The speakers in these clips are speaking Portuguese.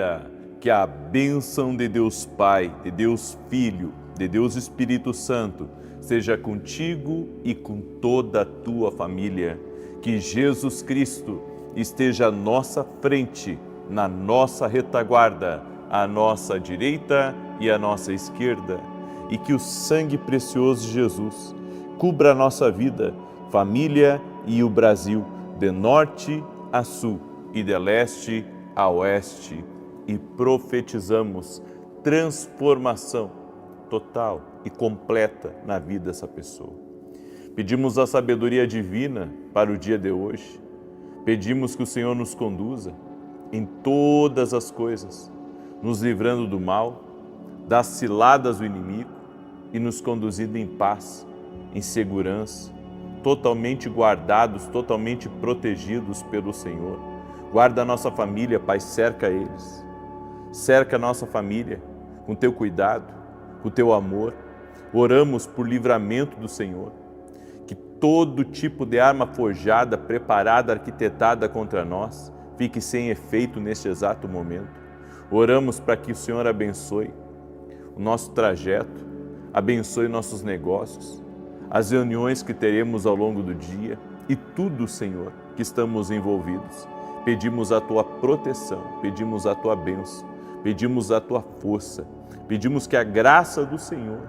dia. Que a bênção de Deus Pai, de Deus Filho, de Deus Espírito Santo seja contigo e com toda a tua família. Que Jesus Cristo esteja à nossa frente, na nossa retaguarda, à nossa direita e à nossa esquerda. E que o sangue precioso de Jesus cubra a nossa vida, família e o Brasil, de norte a sul e de leste a oeste. E profetizamos transformação total e completa na vida dessa pessoa. Pedimos a sabedoria divina para o dia de hoje. Pedimos que o Senhor nos conduza em todas as coisas, nos livrando do mal, das ciladas do inimigo e nos conduzindo em paz, em segurança, totalmente guardados, totalmente protegidos pelo Senhor. Guarda a nossa família, Pai, cerca eles. Cerca a nossa família com teu cuidado, com teu amor. Oramos por livramento do Senhor. Que todo tipo de arma forjada, preparada, arquitetada contra nós, fique sem efeito neste exato momento. Oramos para que o Senhor abençoe o nosso trajeto, abençoe nossos negócios, as reuniões que teremos ao longo do dia e tudo, Senhor, que estamos envolvidos. Pedimos a tua proteção, pedimos a tua bênção. Pedimos a tua força, pedimos que a graça do Senhor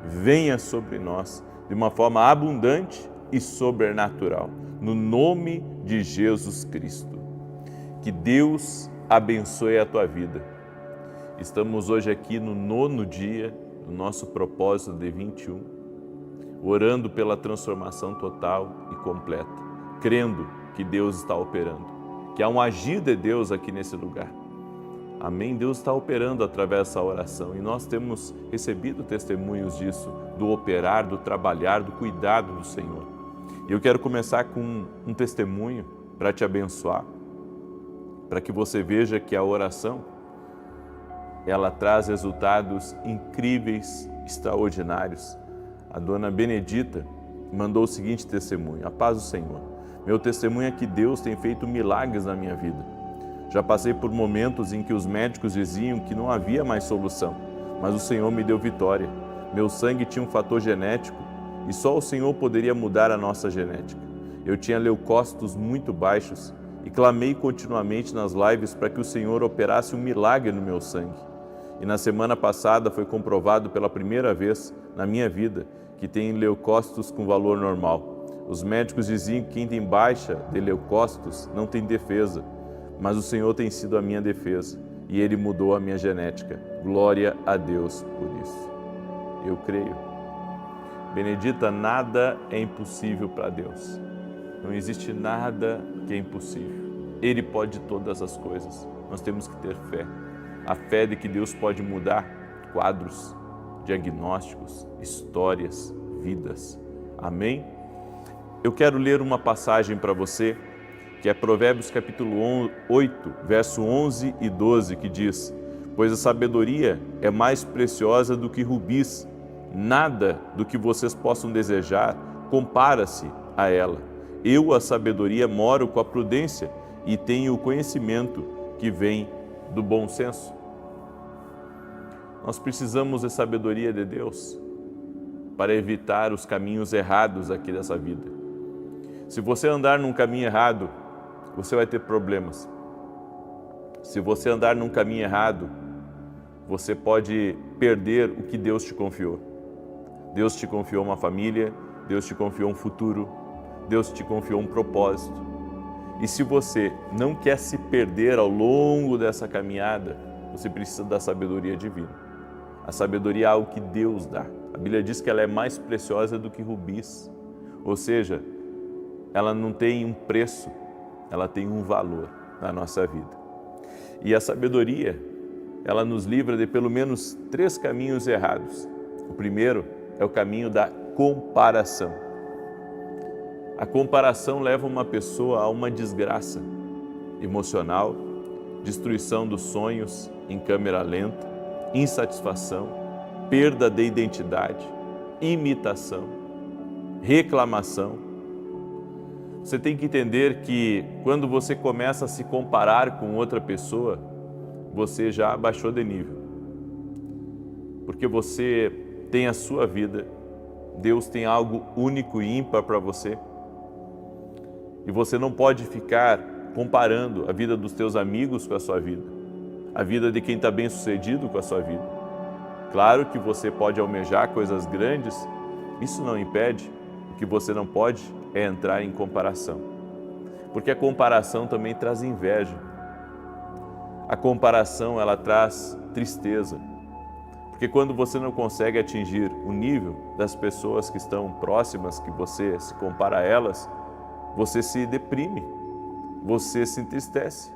venha sobre nós de uma forma abundante e sobrenatural, no nome de Jesus Cristo. Que Deus abençoe a tua vida. Estamos hoje aqui no 9º dia do nosso propósito de 21, orando pela transformação total e completa, crendo que Deus está operando, que há um agir de Deus aqui nesse lugar. Amém? Deus está operando através dessa oração e nós temos recebido testemunhos disso, do operar, do trabalhar, do cuidado do Senhor. E eu quero começar com um testemunho para te abençoar, para que você veja que a oração, ela traz resultados incríveis, extraordinários. A dona Benedita mandou o seguinte testemunho: a paz do Senhor. Meu testemunho é que Deus tem feito milagres na minha vida. Já passei por momentos em que os médicos diziam que não havia mais solução, mas o Senhor me deu vitória. Meu sangue tinha um fator genético e só o Senhor poderia mudar a nossa genética. Eu tinha leucócitos muito baixos e clamei continuamente nas lives para que o Senhor operasse um milagre no meu sangue. E na semana passada foi comprovado pela primeira vez na minha vida que tenho leucócitos com valor normal. Os médicos diziam que quem tem baixa de leucócitos não tem defesa, mas o Senhor tem sido a minha defesa e Ele mudou a minha genética. Glória a Deus por isso. Eu creio. Benedita, nada é impossível para Deus. Não existe nada que é impossível. Ele pode todas as coisas. Nós temos que ter fé. A fé de que Deus pode mudar quadros, diagnósticos, histórias, vidas. Amém? Eu quero ler uma passagem para você, que é Provérbios capítulo 8, verso 11 e 12, que diz: pois a sabedoria é mais preciosa do que rubis, nada do que vocês possam desejar compara-se a ela. Eu, a sabedoria, moro com a prudência e tenho o conhecimento que vem do bom senso. Nós precisamos da sabedoria de Deus para evitar os caminhos errados aqui dessa vida. Se você andar num caminho errado, você vai ter problemas. Se você andar num caminho errado, você pode perder o que Deus te confiou. Deus te confiou uma família, Deus te confiou um futuro, Deus te confiou um propósito. E se você não quer se perder ao longo dessa caminhada, você precisa da sabedoria divina. A sabedoria é algo que Deus dá. A Bíblia diz que ela é mais preciosa do que rubis. Ou seja, ela não tem um preço, ela tem um valor na nossa vida. E a sabedoria, ela nos livra de pelo menos 3 caminhos errados. O primeiro é o caminho da comparação. A comparação leva uma pessoa a uma desgraça emocional, destruição dos sonhos em câmera lenta, insatisfação, perda de identidade, imitação, reclamação. Você tem que entender que quando você começa a se comparar com outra pessoa, você já baixou de nível. Porque você tem a sua vida, Deus tem algo único e ímpar para você. E você não pode ficar comparando a vida dos teus amigos com a sua vida, a vida de quem está bem sucedido com a sua vida. Claro que você pode almejar coisas grandes, isso não impede. O que você não pode é entrar em comparação. Porque a comparação também traz inveja. A comparação, ela traz tristeza. Porque quando você não consegue atingir o nível das pessoas que estão próximas, que você se compara a elas, você se deprime, você se entristece.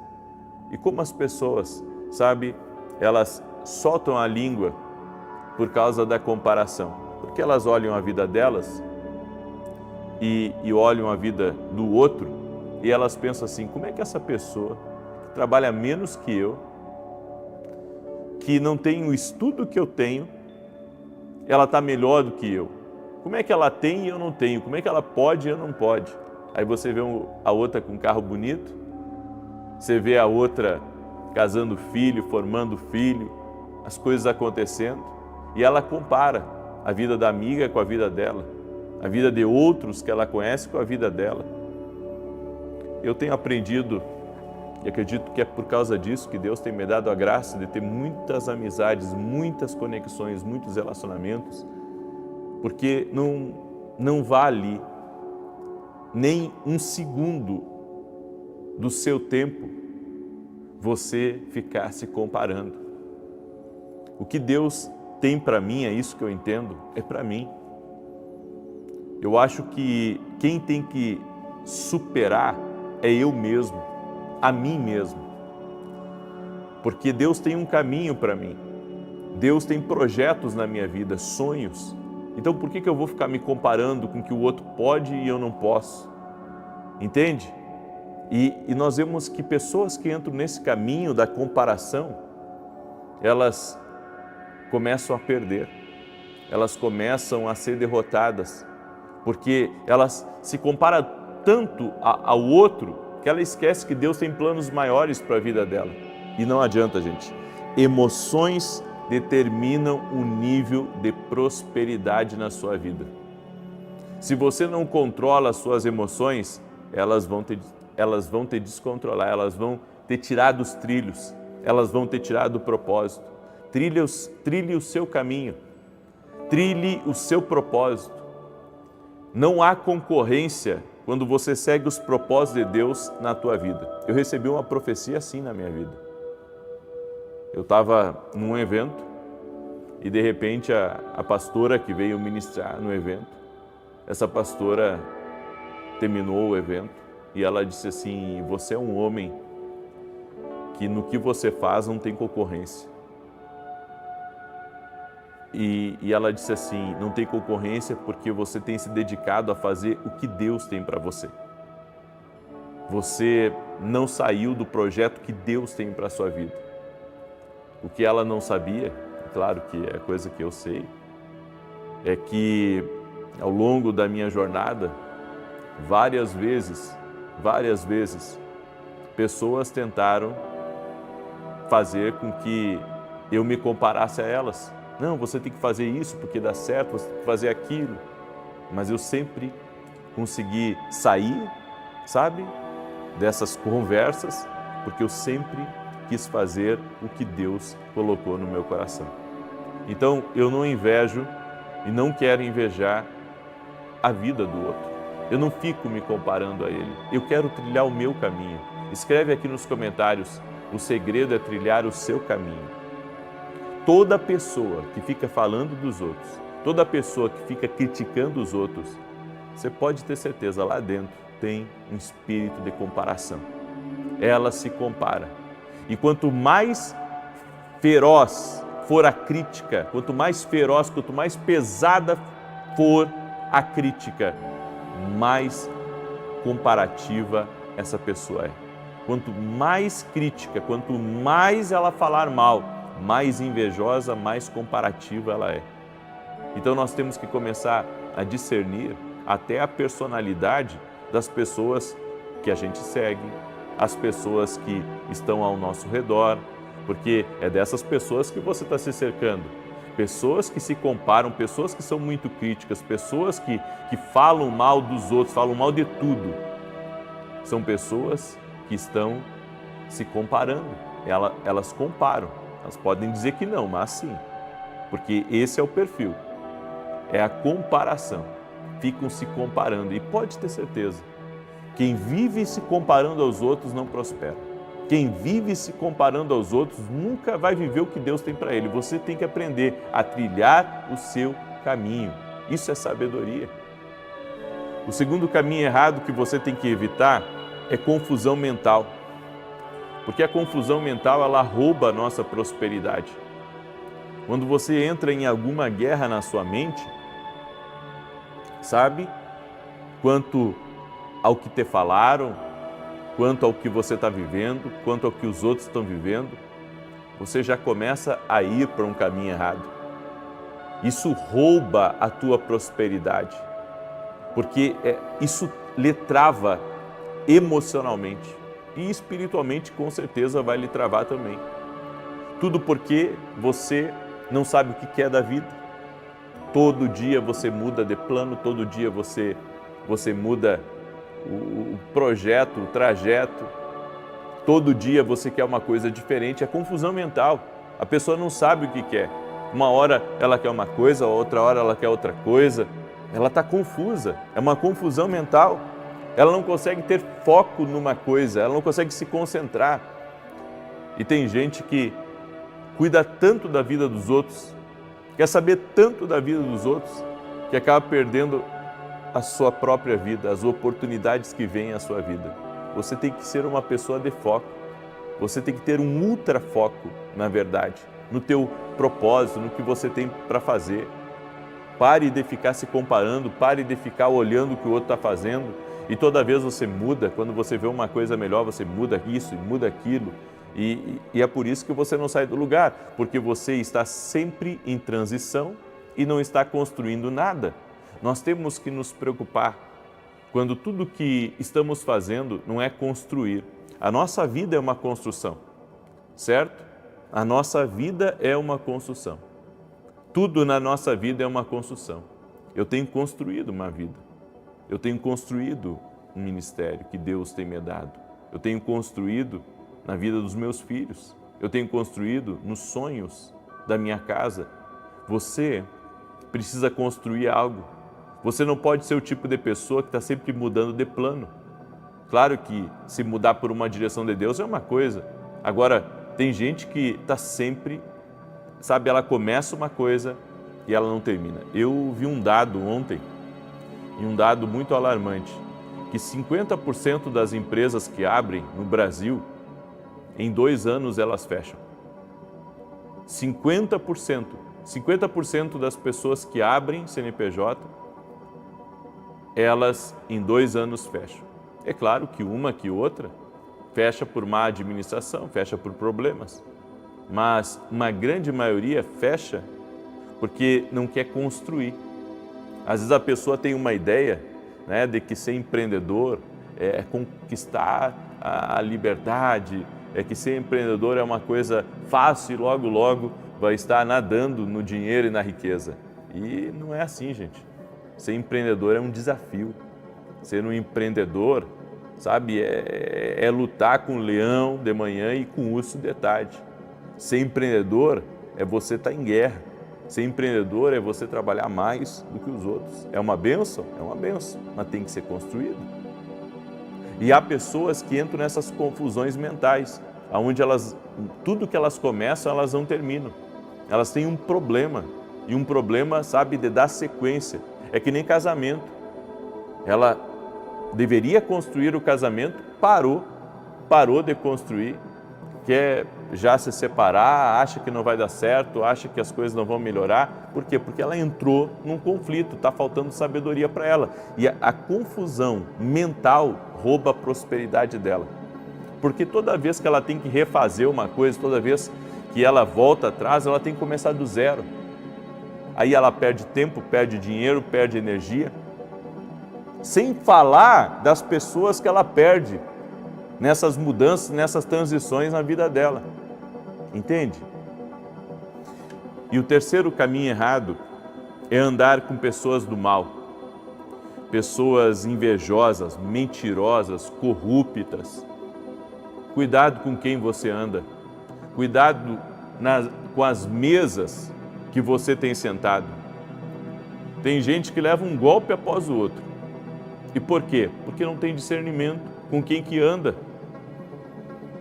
E como as pessoas, sabe, elas soltam a língua por causa da comparação. Porque elas olham a vida delas e olham a vida do outro e elas pensam assim, como é que essa pessoa que trabalha menos que eu, que não tem o estudo que eu tenho, ela está melhor do que eu? Como é que ela tem e eu não tenho? Como é que ela pode e eu não pode? Aí você vê a outra com um carro bonito, você vê a outra casando filho, formando filho, as coisas acontecendo, e ela compara a vida da amiga com a vida dela, a vida de outros que ela conhece com a vida dela. Eu tenho aprendido, e acredito que é por causa disso que Deus tem me dado a graça de ter muitas amizades, muitas conexões, muitos relacionamentos, porque não vale nem um segundo do seu tempo você ficar se comparando. O que Deus tem para mim, é isso que eu entendo, é para mim. Eu acho que quem tem que superar é eu mesmo, a mim mesmo. Porque Deus tem um caminho para mim. Deus tem projetos na minha vida, sonhos. Então por que eu vou ficar me comparando com o que o outro pode e eu não posso? Entende? E nós vemos que pessoas que entram nesse caminho da comparação, elas começam a perder, elas começam a ser derrotadas, porque elas se comparam tanto ao outro que ela esquece que Deus tem planos maiores para a vida dela. E não adianta, gente. Emoções determinam o nível de prosperidade na sua vida. Se você não controla as suas emoções, elas vão te descontrolar, elas vão te tirar dos trilhos, elas vão te tirar do propósito. Trilhe o seu caminho, trilhe o seu propósito. Não há concorrência quando você segue os propósitos de Deus na tua vida. Eu recebi uma profecia assim na minha vida. Eu estava num evento e de repente a pastora que veio ministrar no evento, essa pastora terminou o evento e ela disse assim, você é um homem que no que você faz não tem concorrência. E ela disse assim, não tem concorrência porque você tem se dedicado a fazer o que Deus tem para você. Você não saiu do projeto que Deus tem para a sua vida. O que ela não sabia, claro que é coisa que eu sei, é que ao longo da minha jornada, várias vezes, pessoas tentaram fazer com que eu me comparasse a elas. Não, você tem que fazer isso porque dá certo, você tem que fazer aquilo. Mas eu sempre consegui sair, sabe, dessas conversas, porque eu sempre quis fazer o que Deus colocou no meu coração. Então, eu não invejo e não quero invejar a vida do outro. Eu não fico me comparando a ele. Eu quero trilhar o meu caminho. Escreve aqui nos comentários, o segredo é trilhar o seu caminho. Toda pessoa que fica falando dos outros, toda pessoa que fica criticando os outros, você pode ter certeza, lá dentro tem um espírito de comparação. Ela se compara. E quanto mais feroz for a crítica, quanto mais feroz, quanto mais pesada for a crítica, mais comparativa essa pessoa é. Quanto mais crítica, quanto mais ela falar mal, mais invejosa, mais comparativa ela é. Então nós temos que começar a discernir até a personalidade das pessoas que a gente segue, as pessoas que estão ao nosso redor, porque é dessas pessoas que você está se cercando. Pessoas que se comparam, pessoas que são muito críticas, pessoas que falam mal dos outros, falam mal de tudo. São pessoas que estão se comparando. Elas comparam. Elas podem dizer que não, mas sim. Porque esse é o perfil. É a comparação. Ficam se comparando. E pode ter certeza, quem vive se comparando aos outros não prospera. Quem vive se comparando aos outros nunca vai viver o que Deus tem para ele. Você tem que aprender a trilhar o seu caminho. Isso é sabedoria. O segundo caminho errado que você tem que evitar é confusão mental. Porque a confusão mental, ela rouba a nossa prosperidade. Quando você entra em alguma guerra na sua mente, sabe? Quanto ao que te falaram, quanto ao que você está vivendo, quanto ao que os outros estão vivendo, você já começa a ir para um caminho errado. Isso rouba a tua prosperidade, porque isso lhe trava emocionalmente e espiritualmente, com certeza vai lhe travar também. Tudo porque você não sabe o que quer da vida. Todo dia você muda de plano, todo dia você muda o projeto, o trajeto. Todo dia você quer uma coisa diferente, é confusão mental. A pessoa não sabe o que quer. Uma hora ela quer uma coisa, outra hora ela quer outra coisa. Ela está confusa, é uma confusão mental. Ela não consegue ter foco numa coisa, ela não consegue se concentrar. E tem gente que cuida tanto da vida dos outros, quer saber tanto da vida dos outros, que acaba perdendo a sua própria vida, as oportunidades que vêm à sua vida. Você tem que ser uma pessoa de foco. Você tem que ter um ultra foco, na verdade, no teu propósito, no que você tem para fazer. Pare de ficar se comparando, pare de ficar olhando o que o outro está fazendo. E toda vez você muda, quando você vê uma coisa melhor, você muda isso e muda aquilo. E é por isso que você não sai do lugar, porque você está sempre em transição e não está construindo nada. Nós temos que nos preocupar quando tudo que estamos fazendo não é construir. A nossa vida é uma construção, certo? A nossa vida é uma construção. Tudo na nossa vida é uma construção. Eu tenho construído uma vida. Eu tenho construído um ministério que Deus tem me dado. Eu tenho construído na vida dos meus filhos. Eu tenho construído nos sonhos da minha casa. Você precisa construir algo. Você não pode ser o tipo de pessoa que está sempre mudando de plano. Claro que se mudar por uma direção de Deus é uma coisa. Agora, tem gente que está sempre, sabe, ela começa uma coisa e ela não termina. Eu vi um dado ontem, e um dado muito alarmante, que 50% das empresas que abrem no Brasil, em 2 anos elas fecham. 50% das pessoas que abrem CNPJ, elas em 2 anos fecham. É claro que uma que outra fecha por má administração, fecha por problemas, mas uma grande maioria fecha porque não quer construir. Às vezes a pessoa tem uma ideia, né, de que ser empreendedor é conquistar a liberdade, é que ser empreendedor é uma coisa fácil e logo, logo vai estar nadando no dinheiro e na riqueza. E não é assim, gente. Ser empreendedor é um desafio. Ser um empreendedor, sabe, é lutar com o leão de manhã e com o urso de tarde. Ser empreendedor é você estar em guerra. Ser empreendedor é você trabalhar mais do que os outros. É uma bênção? É uma bênção, mas tem que ser construído. E há pessoas que entram nessas confusões mentais, onde tudo que elas começam, elas não terminam. Elas têm um problema, e um problema, sabe, de dar sequência. É que nem casamento. Ela deveria construir o casamento, parou de construir, quer já se separar, acha que não vai dar certo, acha que as coisas não vão melhorar. Por quê? Porque ela entrou num conflito, está faltando sabedoria para ela. E a confusão mental rouba a prosperidade dela. Porque toda vez que ela tem que refazer uma coisa, toda vez que ela volta atrás, ela tem que começar do zero. Aí ela perde tempo, perde dinheiro, perde energia. Sem falar das pessoas que ela perde nessas mudanças, nessas transições na vida dela. Entende? E o terceiro caminho errado é andar com pessoas do mal, pessoas invejosas, mentirosas, corruptas. Cuidado com quem você anda, cuidado com as mesas que você tem sentado. Tem gente que leva um golpe após o outro. E por quê? Porque não tem discernimento com quem que anda.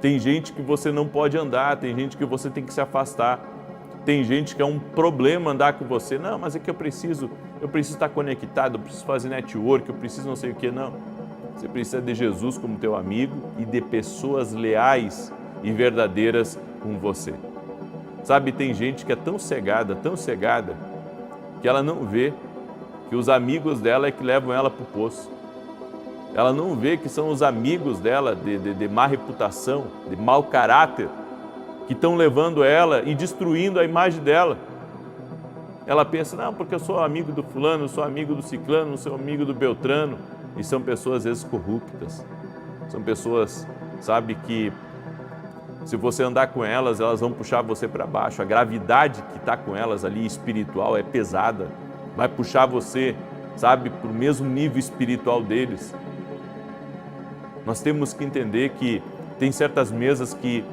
Tem gente que você não pode andar, tem gente que você tem que se afastar. Tem gente que é um problema andar com você. Não, mas é que eu preciso estar conectado, eu preciso fazer network, eu preciso não sei o quê. Não, você precisa de Jesus como teu amigo e de pessoas leais e verdadeiras com você. Sabe, tem gente que é tão cegada, que ela não vê que os amigos dela é que levam ela para o poço. Ela não vê que são os amigos dela de má reputação, de mau caráter, que estão levando ela e destruindo a imagem dela. Ela pensa, não, porque eu sou amigo do fulano, eu sou amigo do ciclano, eu sou amigo do beltrano. E são pessoas, às vezes, corruptas. São pessoas, sabe, que se você andar com elas, elas vão puxar você para baixo. A gravidade que está com elas ali, espiritual, é pesada. Vai puxar você, sabe, para o mesmo nível espiritual deles. Nós temos que entender que tem certas mesas que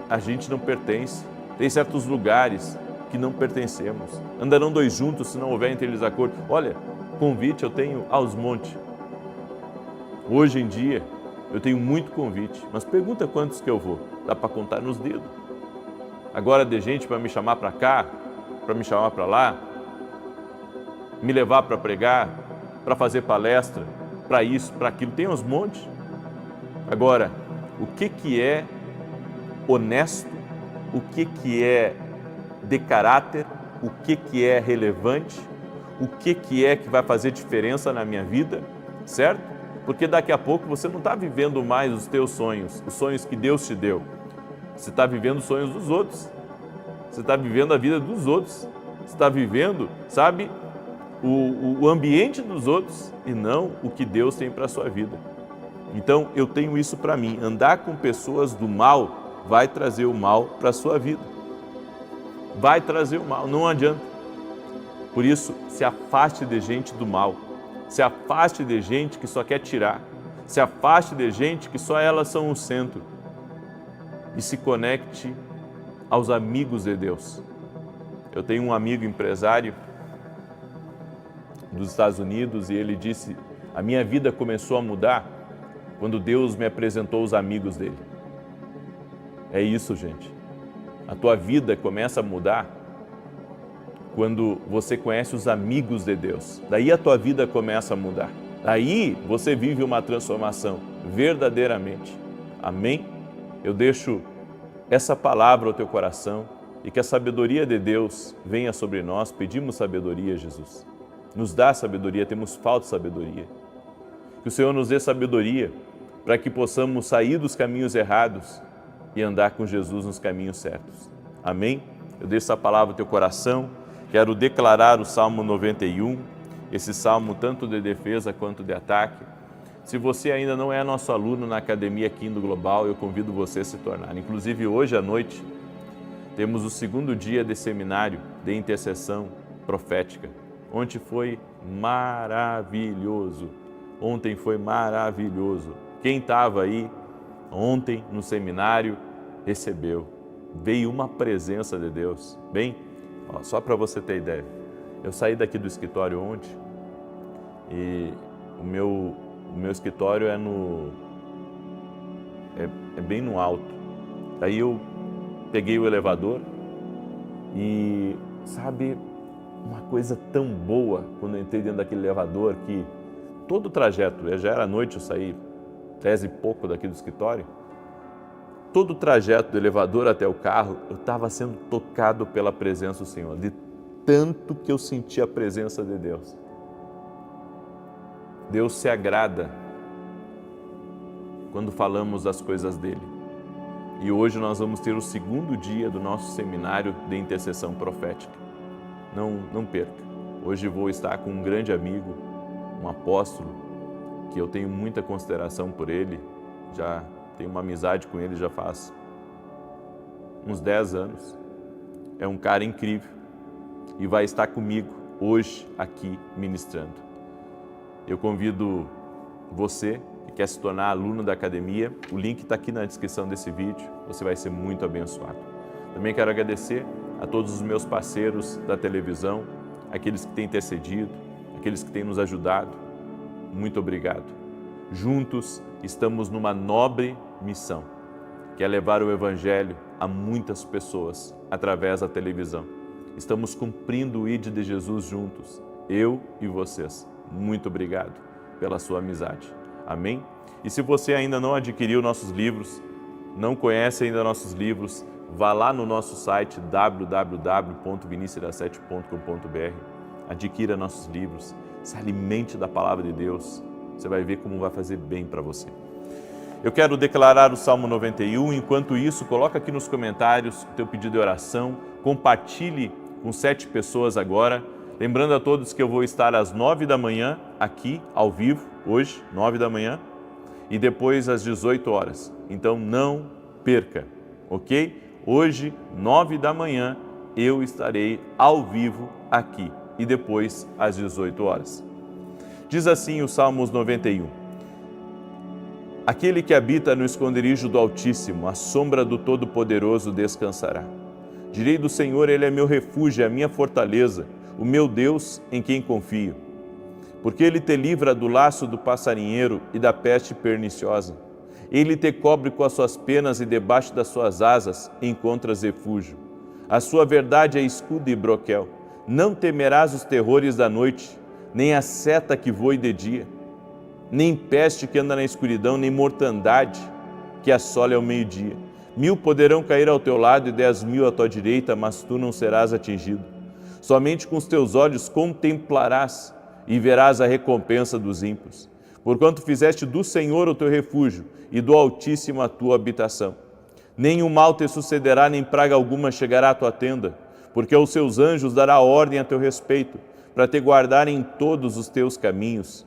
a gente não pertence, tem certos lugares que não pertencemos. Andarão dois juntos se não houver entre eles acordo. Olha, convite eu tenho aos montes. Hoje em dia eu tenho muito convite, mas pergunta quantos que eu vou. Dá para contar nos dedos. Agora de gente para me chamar para cá, para me chamar para lá, me levar para pregar, para fazer palestra, para isso, para aquilo, tem uns montes. Agora, o que é honesto, o que é de caráter, o que é relevante, o que é que vai fazer diferença na minha vida, certo? Porque daqui a pouco você não está vivendo mais os teus sonhos, os sonhos que Deus te deu. Você está vivendo os sonhos dos outros, você está vivendo a vida dos outros, você está vivendo, sabe, o ambiente dos outros e não o que Deus tem para a sua vida. Então, eu tenho isso para mim, andar com pessoas do mal vai trazer o mal para a sua vida. Vai trazer o mal, não adianta. Por isso, se afaste de gente do mal, se afaste de gente que só quer tirar, se afaste de gente que só elas são o centro e se conecte aos amigos de Deus. Eu tenho um amigo empresário dos Estados Unidos e ele disse, a minha vida começou a mudar quando Deus me apresentou os amigos dele. É isso, gente. A tua vida começa a mudar quando você conhece os amigos de Deus. Daí a tua vida começa a mudar. Daí você vive uma transformação, verdadeiramente. Amém? Eu deixo essa palavra ao teu coração e que a sabedoria de Deus venha sobre nós. Pedimos sabedoria, Jesus. Nos dá sabedoria, temos falta de sabedoria. Que o Senhor nos dê sabedoria para que possamos sair dos caminhos errados e andar com Jesus nos caminhos certos. Amém? Eu deixo essa palavra no teu coração. Quero declarar o Salmo 91, esse salmo tanto de defesa quanto de ataque. Se você ainda não é nosso aluno na Academia Quindo Global, eu convido você a se tornar. Inclusive, hoje à noite, temos o segundo dia de seminário de intercessão profética. Ontem foi maravilhoso. Ontem foi maravilhoso. Quem estava aí ontem no seminário recebeu. Veio uma presença de Deus. Bem, ó, só para você ter ideia, eu saí daqui do escritório ontem e o meu escritório é bem no alto. Aí eu peguei o elevador e, sabe, uma coisa tão boa quando eu entrei dentro daquele elevador que todo o trajeto, já era noite, eu saí 10 e pouco daqui do escritório, todo o trajeto do elevador até o carro, eu estava sendo tocado pela presença do Senhor, de tanto que eu senti a presença de Deus. Deus se agrada quando falamos das coisas dele. E hoje nós vamos ter o segundo dia do nosso seminário de intercessão profética. Não perca. Hoje vou estar com um grande amigo, um apóstolo, que eu tenho muita consideração por ele, já tenho uma amizade com ele já faz uns 10 anos. É um cara incrível e vai estar comigo hoje aqui ministrando. Eu convido você que quer se tornar aluno da academia, o link está aqui na descrição desse vídeo, você vai ser muito abençoado. Também quero agradecer a todos os meus parceiros da televisão, aqueles que têm intercedido, aqueles que têm nos ajudado. Muito obrigado. Juntos estamos numa nobre missão, que é levar o Evangelho a muitas pessoas através da televisão. Estamos cumprindo o ID de Jesus juntos, eu e vocês. Muito obrigado pela sua amizade. Amém? E se você ainda não adquiriu nossos livros, não conhece ainda nossos livros, vá lá no nosso site www.vinicius7.com.br, adquira nossos livros, se alimente da palavra de Deus, você vai ver como vai fazer bem para você. Eu quero declarar o Salmo 91, enquanto isso, coloca aqui nos comentários o teu pedido de oração, compartilhe com 7 pessoas agora, lembrando a todos que eu vou estar às 9 da manhã aqui, ao vivo, hoje, 9 da manhã, e depois às 18 horas. Então não perca, ok? Hoje, 9 da manhã, eu estarei ao vivo aqui e depois às 18 horas. Diz assim o Salmos 91. Aquele que habita no esconderijo do Altíssimo, à sombra do Todo-Poderoso descansará. Direi do Senhor, Ele é meu refúgio, é a minha fortaleza, o meu Deus em quem confio. Porque Ele te livra do laço do passarinheiro e da peste perniciosa. Ele te cobre com as suas penas e debaixo das suas asas encontras refúgio. A sua verdade é escudo e broquel. Não temerás os terrores da noite, nem a seta que voe de dia, nem peste que anda na escuridão, nem mortandade que assole ao meio-dia. 1000 poderão cair ao teu lado e 10.000 à tua direita, mas tu não serás atingido. Somente com os teus olhos contemplarás e verás a recompensa dos ímpios. Porquanto fizeste do Senhor o teu refúgio e do Altíssimo a tua habitação. Nenhum mal te sucederá, nem praga alguma chegará à tua tenda, porque aos seus anjos dará ordem a teu respeito, para te guardar em todos os teus caminhos.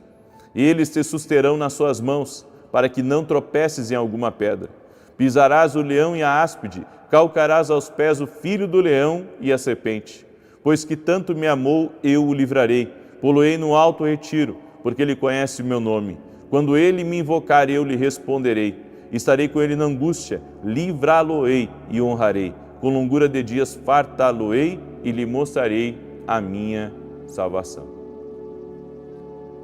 Eles te susterão nas suas mãos, para que não tropeces em alguma pedra. Pisarás o leão e a áspide, calcarás aos pés o filho do leão e a serpente. Pois que tanto me amou, eu o livrarei, pô-lo-ei no alto retiro, porque ele conhece o meu nome. Quando ele me invocar, eu lhe responderei. Estarei com ele na angústia, livrá-lo-ei e honrarei. Com longura de dias fartá-lo-ei e lhe mostrarei a minha salvação.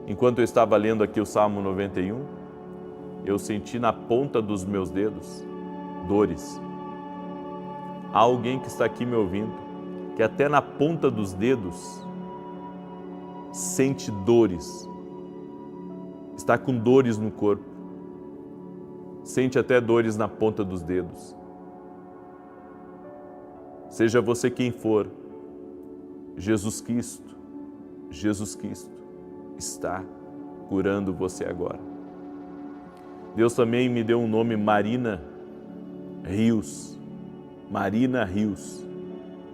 Enquanto eu estava lendo aqui o Salmo 91, eu senti na ponta dos meus dedos dores. Há alguém que está aqui me ouvindo, que até na ponta dos dedos sente dores, está com dores no corpo, sente até dores na ponta dos dedos. Seja você quem for, Jesus Cristo está curando você agora. Deus também me deu um nome, Marina Rios. Marina Rios.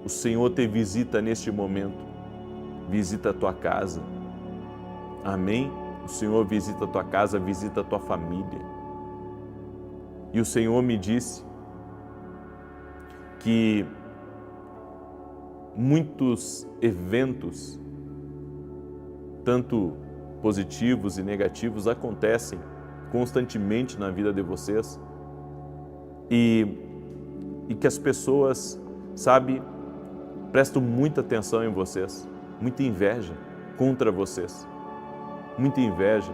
O Senhor te visita neste momento. Visita a tua casa. Amém? O Senhor visita a tua casa, visita a tua família. E o Senhor me disse que muitos eventos, tanto positivos e negativos, acontecem constantemente na vida de vocês e que as pessoas, sabe, prestam muita atenção em vocês, muita inveja contra vocês, muita inveja.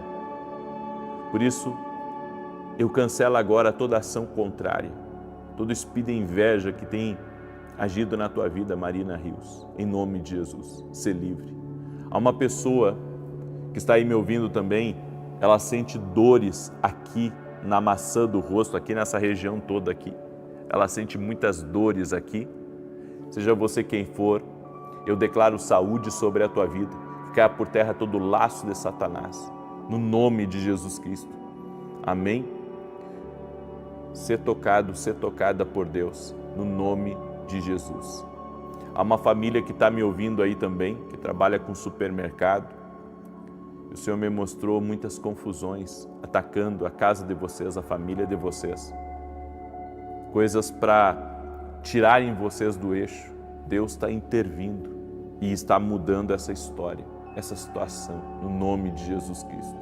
Por isso, eu cancelo agora toda ação contrária, todo espírito de inveja que tem agido na tua vida, Marina Rios, em nome de Jesus, ser livre. Há uma pessoa que está aí me ouvindo também, ela sente dores aqui na maçã do rosto, aqui nessa região toda aqui. Ela sente muitas dores aqui. Seja você quem for, eu declaro saúde sobre a tua vida. Caia por terra todo laço de Satanás, no nome de Jesus Cristo. Amém? Ser tocado, ser tocada por Deus, no nome de Jesus. Há uma família que está me ouvindo aí também, que trabalha com supermercado. O Senhor me mostrou muitas confusões atacando a casa de vocês, a família de vocês. Coisas para tirarem vocês do eixo, Deus está intervindo e está mudando essa história, essa situação, no nome de Jesus Cristo.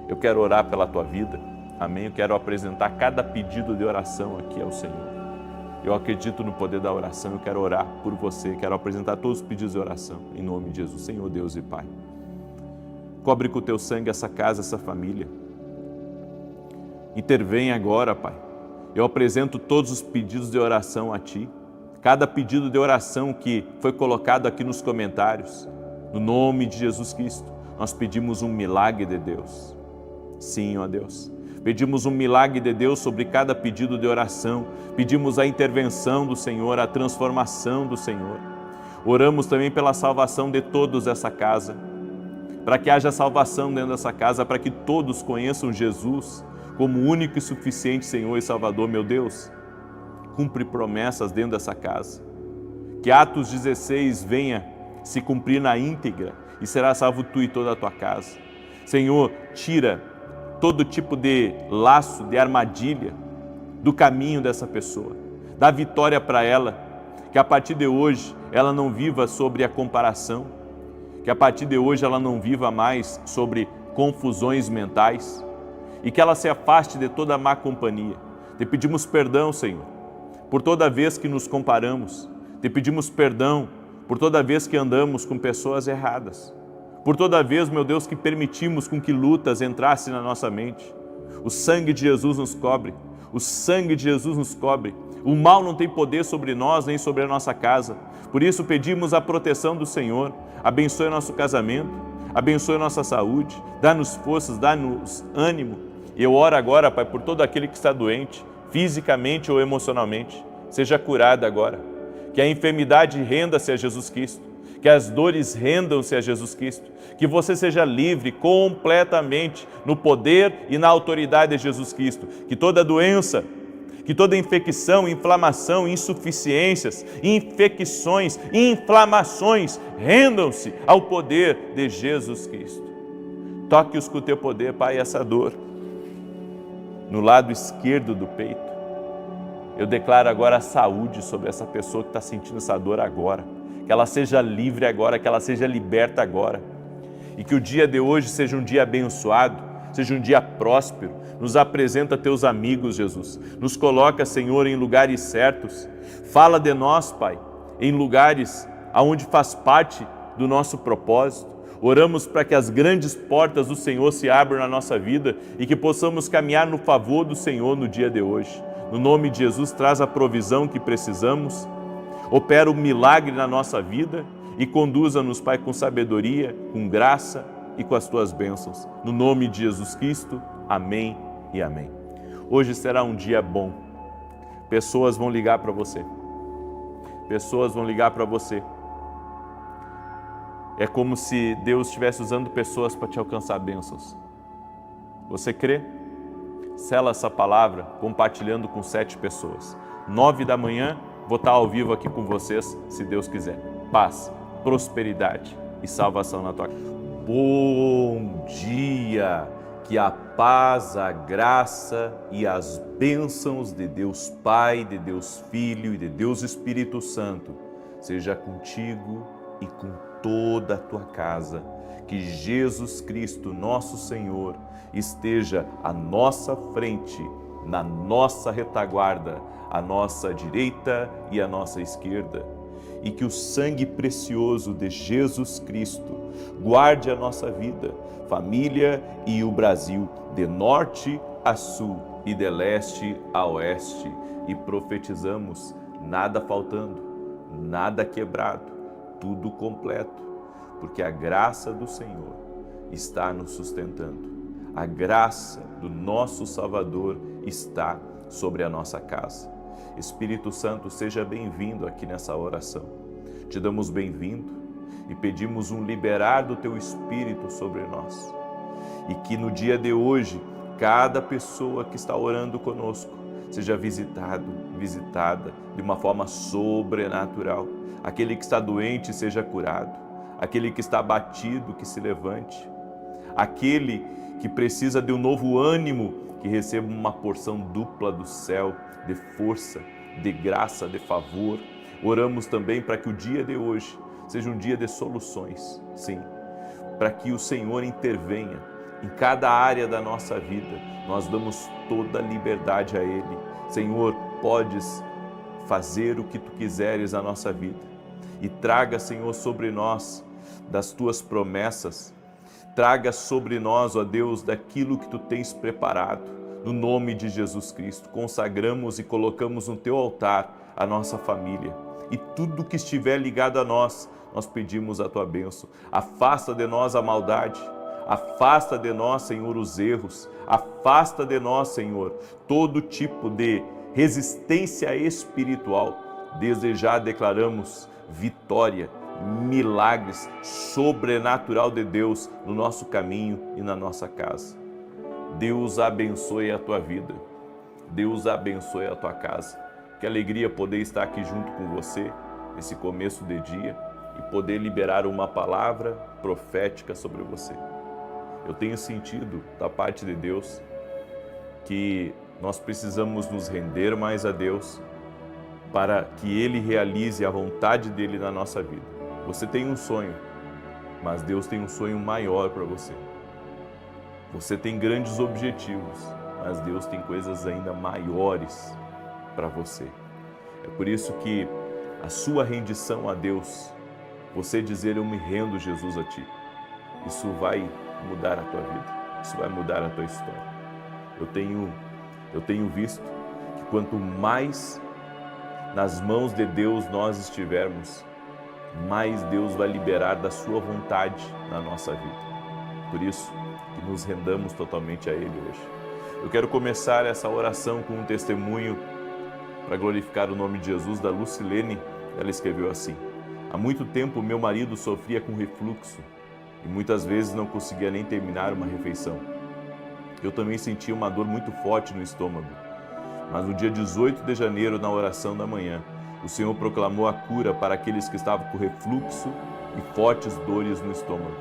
Eu quero orar pela tua vida, amém? Eu quero apresentar cada pedido de oração aqui ao Senhor. Eu acredito no poder da oração, eu quero orar por você, quero apresentar todos os pedidos de oração, em nome de Jesus, Senhor Deus e Pai. Cobre com o teu sangue essa casa, essa família. Intervém agora, Pai. Eu apresento todos os pedidos de oração a Ti. Cada pedido de oração que foi colocado aqui nos comentários, no nome de Jesus Cristo, nós pedimos um milagre de Deus. Sim, ó Deus. Pedimos um milagre de Deus sobre cada pedido de oração. Pedimos a intervenção do Senhor, a transformação do Senhor. Oramos também pela salvação de todos dessa casa, para que haja salvação dentro dessa casa, para que todos conheçam Jesus como único e suficiente Senhor e Salvador, meu Deus. Cumpre promessas dentro dessa casa. Que Atos 16 venha se cumprir na íntegra e será salvo tu e toda a tua casa. Senhor, tira todo tipo de laço, de armadilha do caminho dessa pessoa. Dá vitória para ela, que a partir de hoje ela não viva sobre a comparação, que a partir de hoje ela não viva mais sobre confusões mentais e que ela se afaste de toda a má companhia. Te pedimos perdão, Senhor, por toda vez que nos comparamos. Te pedimos perdão por toda vez que andamos com pessoas erradas. Por toda vez, meu Deus, que permitimos com que lutas entrassem na nossa mente. O sangue de Jesus nos cobre. O sangue de Jesus nos cobre. O mal não tem poder sobre nós, nem sobre a nossa casa. Por isso pedimos a proteção do Senhor. Abençoe nosso casamento, abençoe nossa saúde, dá-nos forças, dá-nos ânimo. E eu oro agora, Pai, por todo aquele que está doente, fisicamente ou emocionalmente, seja curado agora. Que a enfermidade renda-se a Jesus Cristo, que as dores rendam-se a Jesus Cristo, que você seja livre completamente no poder e na autoridade de Jesus Cristo, que toda doença, que toda infecção, inflamação, insuficiências, infecções, inflamações rendam-se ao poder de Jesus Cristo. Toque-os com o teu poder, Pai, essa dor no lado esquerdo do peito. Eu declaro agora a saúde sobre essa pessoa que está sentindo essa dor agora. Que ela seja livre agora, que ela seja liberta agora. E que o dia de hoje seja um dia abençoado, seja um dia próspero. Nos apresenta teus amigos, Jesus. Nos coloca, Senhor, em lugares certos. Fala de nós, Pai, em lugares onde faz parte do nosso propósito. Oramos para que as grandes portas do Senhor se abram na nossa vida e que possamos caminhar no favor do Senhor no dia de hoje. No nome de Jesus, traz a provisão que precisamos. Opera o milagre na nossa vida e conduza-nos, Pai, com sabedoria, com graça e com as tuas bênçãos. No nome de Jesus Cristo, amém e amém. Hoje será um dia bom. Pessoas vão ligar para você. Pessoas vão ligar para você. É como se Deus estivesse usando pessoas para te alcançar bênçãos. Você crê? Sela essa palavra compartilhando com 7 pessoas. 9 da manhã, vou estar ao vivo aqui com vocês, se Deus quiser. Paz, prosperidade e salvação na tua casa. Bom dia! Que a paz, a graça e as bênçãos de Deus Pai, de Deus Filho e de Deus Espírito Santo seja contigo e com toda a tua casa. Que Jesus Cristo, nosso Senhor, esteja à nossa frente, na nossa retaguarda, à nossa direita e à nossa esquerda. E que o sangue precioso de Jesus Cristo guarde a nossa vida, família e o Brasil, de norte a sul e de leste a oeste. E profetizamos, nada faltando, nada quebrado, tudo completo, porque a graça do Senhor está nos sustentando. A graça do nosso Salvador está sobre a nossa casa. Espírito Santo, seja bem-vindo aqui nessa oração. Te damos bem-vindo e pedimos um liberar do Teu Espírito sobre nós. E que no dia de hoje, cada pessoa que está orando conosco seja visitada de uma forma sobrenatural. Aquele que está doente seja curado. Aquele que está abatido, que se levante. Aquele que precisa de um novo ânimo, que receba uma porção dupla do céu, de força, de graça, de favor. Oramos também para que o dia de hoje seja um dia de soluções, sim, para que o Senhor intervenha em cada área da nossa vida. Nós damos toda a liberdade a Ele. Senhor, podes fazer o que Tu quiseres na nossa vida e traga, Senhor, sobre nós das Tuas promessas, traga sobre nós, ó Deus, daquilo que Tu tens preparado. No nome de Jesus Cristo, consagramos e colocamos no Teu altar a nossa família e tudo que estiver ligado a nós, nós pedimos a Tua bênção. Afasta de nós a maldade, afasta de nós, Senhor, os erros, afasta de nós, Senhor, todo tipo de resistência espiritual. Desde já declaramos vitória, milagres, sobrenatural de Deus no nosso caminho e na nossa casa. Deus abençoe a tua vida, Deus abençoe a tua casa. Que alegria poder estar aqui junto com você nesse começo de dia e poder liberar uma palavra profética sobre você. Eu tenho sentido da parte de Deus que nós precisamos nos render mais a Deus para que Ele realize a vontade dEle na nossa vida. Você tem um sonho, mas Deus tem um sonho maior para você. Você tem grandes objetivos, mas Deus tem coisas ainda maiores para você. É por isso que a sua rendição a Deus, você dizer eu me rendo, Jesus, a Ti, isso vai mudar a tua vida, isso vai mudar a tua história. Eu tenho visto que quanto mais nas mãos de Deus nós estivermos, mais Deus vai liberar da sua vontade na nossa vida. Por isso, que nos rendamos totalmente a Ele hoje. Eu quero começar essa oração com um testemunho para glorificar o nome de Jesus, da Lucilene. Ela escreveu assim: há muito tempo meu marido sofria com refluxo e muitas vezes não conseguia nem terminar uma refeição. Eu também sentia uma dor muito forte no estômago. Mas no dia 18 de janeiro, na oração da manhã, o Senhor proclamou a cura para aqueles que estavam com refluxo e fortes dores no estômago.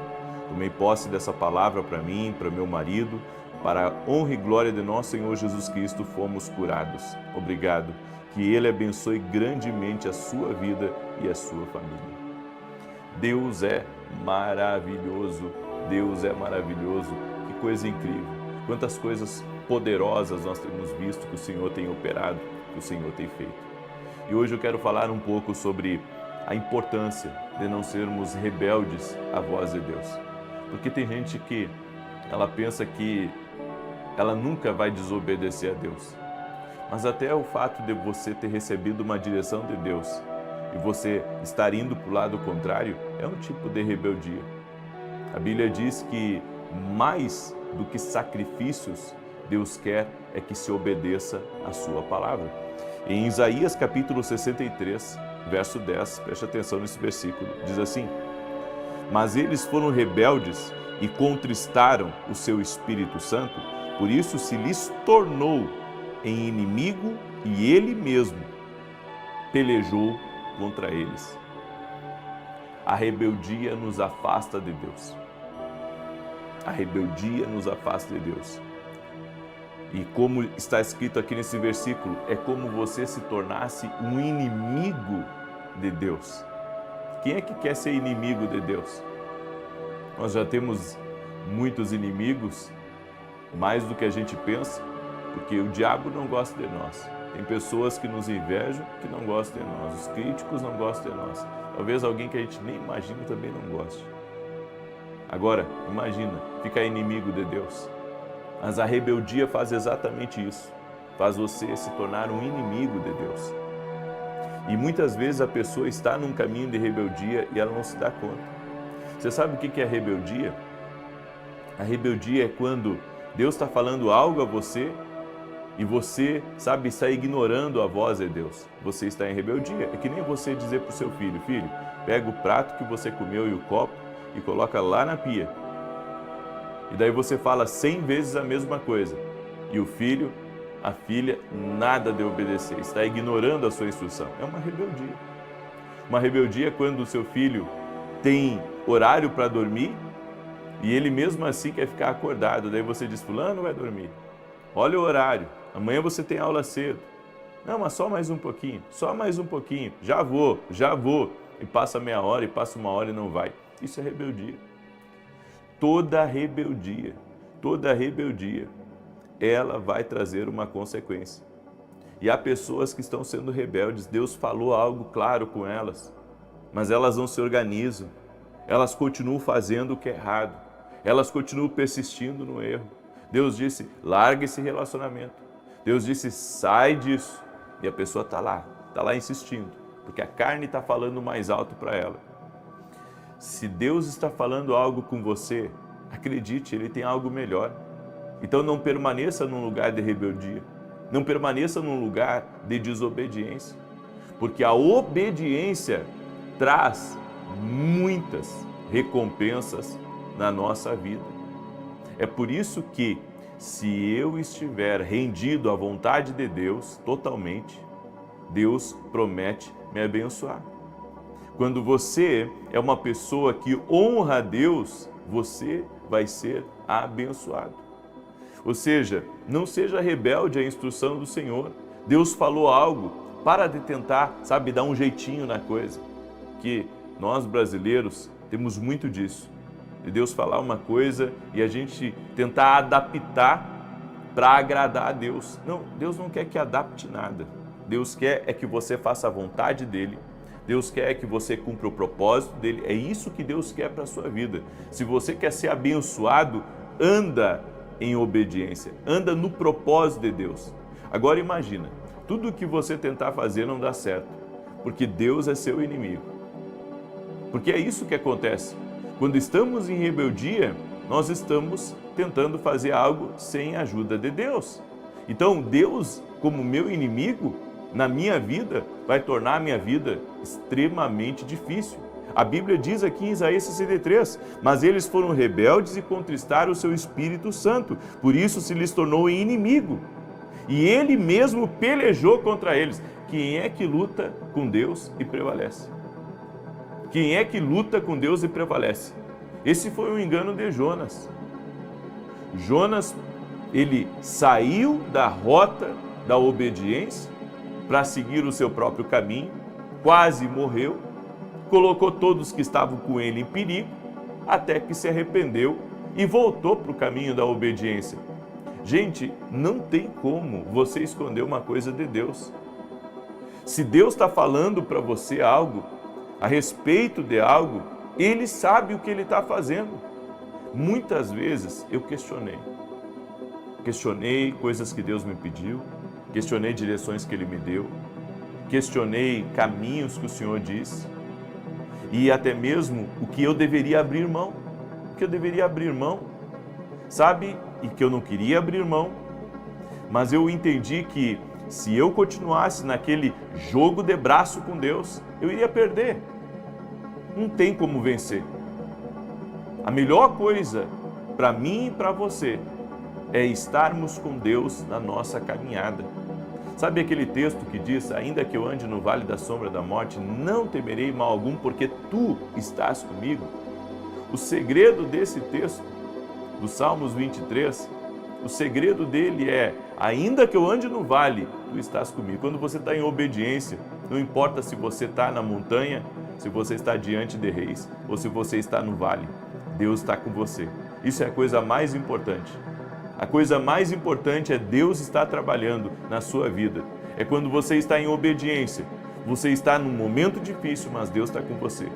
Tomei posse dessa palavra para mim, para meu marido, para a honra e glória de nosso Senhor Jesus Cristo, fomos curados. Obrigado, que Ele abençoe grandemente a sua vida e a sua família. Deus é maravilhoso, Deus é maravilhoso, que coisa incrível. Quantas coisas poderosas nós temos visto que o Senhor tem operado, que o Senhor tem feito. E hoje eu quero falar um pouco sobre a importância de não sermos rebeldes à voz de Deus. Porque tem gente que ela pensa que ela nunca vai desobedecer a Deus. Mas até o fato de você ter recebido uma direção de Deus e você estar indo para o lado contrário é um tipo de rebeldia. A Bíblia diz que mais do que sacrifícios, Deus quer é que se obedeça a sua palavra. Em Isaías capítulo 63, verso 10, preste atenção nesse versículo, diz assim: mas eles foram rebeldes e contristaram o seu Espírito Santo, por isso se lhes tornou em inimigo e ele mesmo pelejou contra eles. A rebeldia nos afasta de Deus. A rebeldia nos afasta de Deus. E como está escrito aqui nesse versículo, é como você se tornasse um inimigo de Deus. Quem é que quer ser inimigo de Deus? Nós já temos muitos inimigos, mais do que a gente pensa, porque o diabo não gosta de nós. Tem pessoas que nos invejam, que não gostam de nós. Os críticos não gostam de nós. Talvez alguém que a gente nem imagina também não goste. Agora, imagina, ficar inimigo de Deus. Mas a rebeldia faz exatamente isso. Faz você se tornar um inimigo de Deus. E muitas vezes a pessoa está num caminho de rebeldia e ela não se dá conta. Você sabe o que é rebeldia? A rebeldia é quando Deus está falando algo a você e você, sabe, está ignorando a voz de Deus. Você está em rebeldia. É que nem você dizer para o seu filho: filho, pega o prato que você comeu e o copo e coloca lá na pia. E daí você fala 100 vezes a mesma coisa. E o filho, a filha, nada de obedecer. Está ignorando a sua instrução. É uma rebeldia. Uma rebeldia é quando o seu filho tem horário para dormir e ele mesmo assim quer ficar acordado. Daí você diz: fulano vai dormir. Olha o horário. Amanhã você tem aula cedo. Não, mas só mais um pouquinho, só mais um pouquinho, já vou. E passa meia hora, e passa uma hora e não vai. Isso é rebeldia. Toda rebeldia, ela vai trazer uma consequência. E há pessoas que estão sendo rebeldes, Deus falou algo claro com elas, mas elas não se organizam, elas continuam fazendo o que é errado, elas continuam persistindo no erro. Deus disse, larga esse relacionamento. Deus disse, sai disso. E a pessoa está lá insistindo, porque a carne está falando mais alto para ela. Se Deus está falando algo com você, acredite, Ele tem algo melhor. Então não permaneça num lugar de rebeldia, não permaneça num lugar de desobediência, porque a obediência traz muitas recompensas na nossa vida. É por isso que, se eu estiver rendido à vontade de Deus totalmente, Deus promete me abençoar. Quando você é uma pessoa que honra a Deus, você vai ser abençoado. Ou seja, não seja rebelde à instrução do Senhor. Deus falou algo, para de tentar, dar um jeitinho na coisa. Que nós brasileiros temos muito disso. De Deus falar uma coisa e a gente tentar adaptar para agradar a Deus. Não, Deus não quer que adapte nada. Deus quer é que você faça a vontade dEle. Deus quer que você cumpra o propósito dEle. É isso que Deus quer para a sua vida. Se você quer ser abençoado, anda em obediência. Anda no propósito de Deus. Agora imagina, tudo que você tentar fazer não dá certo, porque Deus é seu inimigo. Porque é isso que acontece. Quando estamos em rebeldia, nós estamos tentando fazer algo sem a ajuda de Deus. Então, Deus, como meu inimigo, na minha vida, vai tornar a minha vida extremamente difícil. A Bíblia diz aqui em Isaías 63, mas eles foram rebeldes e contristaram o seu Espírito Santo, por isso se lhes tornou inimigo. E ele mesmo pelejou contra eles. Quem é que luta com Deus e prevalece? Quem é que luta com Deus e prevalece? Esse foi o engano de Jonas. Jonas, ele saiu da rota da obediência para seguir o seu próprio caminho, quase morreu, colocou todos que estavam com ele em perigo, até que se arrependeu e voltou para o caminho da obediência. Gente, não tem como você esconder uma coisa de Deus. Se Deus está falando para você algo, a respeito de algo, Ele sabe o que Ele está fazendo. Muitas vezes eu questionei coisas que Deus me pediu, questionei direções que Ele me deu, questionei caminhos que o Senhor disse, e até mesmo o que eu deveria abrir mão, e que eu não queria abrir mão, mas eu entendi que se eu continuasse naquele jogo de braço com Deus, eu iria perder. Não tem como vencer. A melhor coisa para mim e para você é estarmos com Deus na nossa caminhada. Sabe aquele texto que diz, ainda que eu ande no vale da sombra da morte, não temerei mal algum, porque tu estás comigo? O segredo desse texto, do Salmos 23, o segredo dele é, ainda que eu ande no vale, tu estás comigo. Quando você está em obediência, não importa se você está na montanha, se você está diante de reis, ou se você está no vale, Deus está com você. Isso é a coisa mais importante. A coisa mais importante é Deus estar trabalhando na sua vida. É quando você está em obediência. Você está num momento difícil, mas Deus está com você.